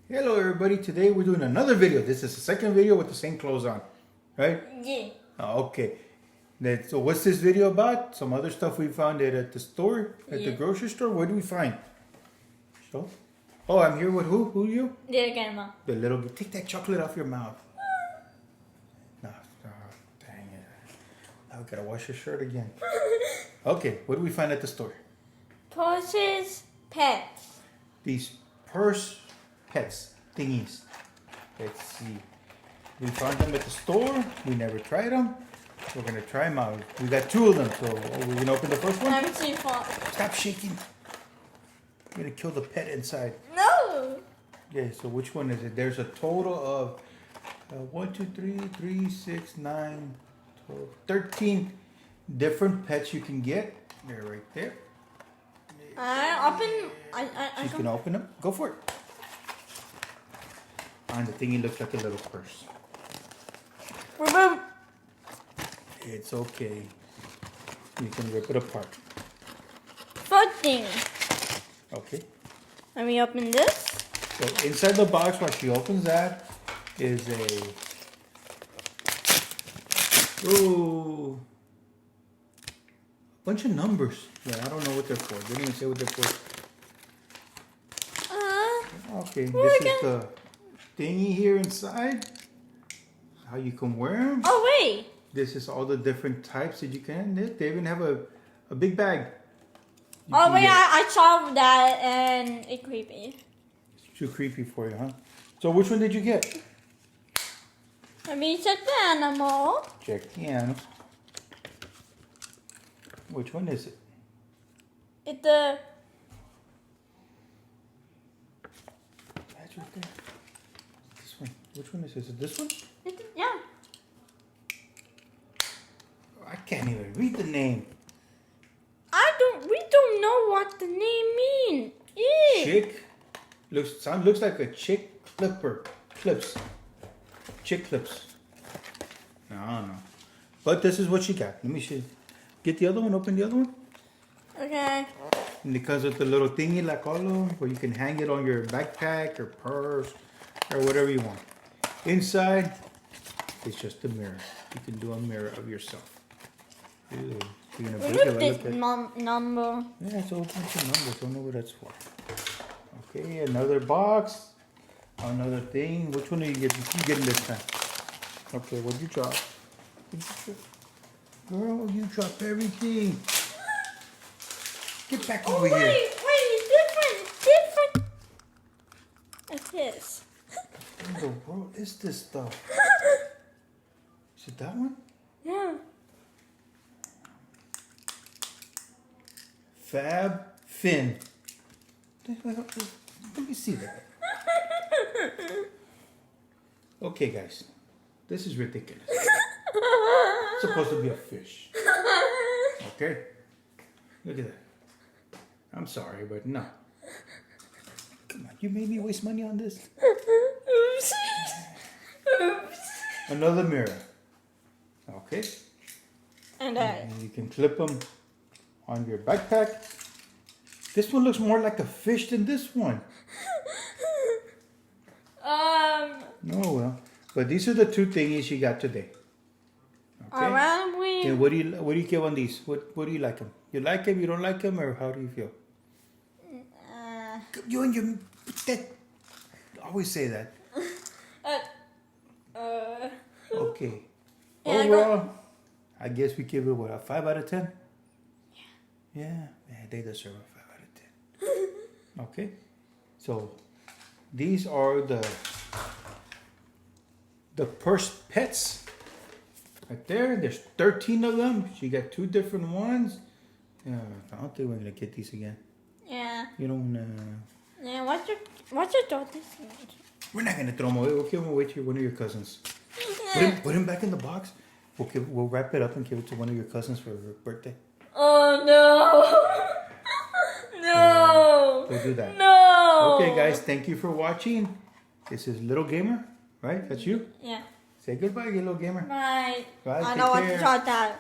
Hello everybody, today we're doing another video. This is the second video with the same clothes on, right? Yeah. Okay. So what's this video about? Some other stuff we found at the store, at the grocery store. What do we find? So, oh, I'm here with who? Who are you? The grandma. The little, take that chocolate off your mouth. No, dang it. Now we gotta wash your shirt again. Okay, what do we find at the store? Purses, pets. These purse pets thingies. Let's see. We found them at the store. We never tried them. We're gonna try them out. We got two of them, so we're gonna open the first one. I'm too far. Stop shaking. You're gonna kill the pet inside. No. Okay, so which one is it? There's a total of 1, 2, 3, 3, 6, 9, 12, 13 different pets you can get. They're right there. She's gonna open them. Go for it. And the thingy looks like a little purse. It's okay. You can rip it apart. First thing. Okay. Let me open this. So inside the box, while she opens that, is a bunch of numbers. Yeah, I don't know what they're for. They didn't even say what they're for. Okay, this is the thingy here inside. How you can wear them. Oh wait. This is all the different types that you can. They even have a big bag. Oh wait, I saw that and it's creepy. It's too creepy for you, huh? So which one did you get? Let me check the animal. Check the animals. Which one is it? It's the... That's right there. This one. Which one is this? Is it this one? Yeah. I can't even read the name. We don't know what the name means. Ew. Chick. Looks like a chick clips. Chick clips. No, I don't know. But this is what she got. Let me see. Get the other one. Open the other one. Okay. And it comes with the little thingy like all of them, where you can hang it on your backpack or purse or whatever you want. Inside, it's just a mirror. You can do a mirror of yourself. Ew. You're gonna break it. Look at this number. Yeah, it's a whole bunch of numbers. Don't know what that's for. Okay, another box. Another thing. Which one are you getting? You getting this time? Okay, what'd you drop? Girl, you dropped everything. Get back over here. Wait, different. What's this? What in the world is this stuff? Is it that one? Yeah. Fab Fin. Let me see that. Okay, guys. This is ridiculous. It's supposed to be a fish. Okay? Look at that. I'm sorry, but no. Come on, you made me waste money on this. Oops. Another mirror. Okay? And you can clip them on your backpack. This one looks more like a fish than this one. Oh well. But these are the two thingies you got today. Okay. And what do you give on these? What do you like them? You like them? You don't like them? Or how do you feel? You and your that always say that. Okay. Overall, I guess we give it what, a 5 out of 10? Yeah, they deserve a 5 out of 10. Okay, so these are the purse pets right there. There's 13 of them. She got 2 different ones. I don't think we're gonna get these again. Yeah. You don't. Yeah. What's your daughter's name? We're not gonna throw them away. We'll give them away to one of your cousins. Put him back in the box. We'll wrap it up and give it to one of your cousins for her birthday. Oh no! No! We'll do that. No! Okay, guys, thank you for watching. This is Little Gamer, right? That's you? Yeah. Say goodbye, Little Gamer. Bye. Bye. I Take know what care. to talk about.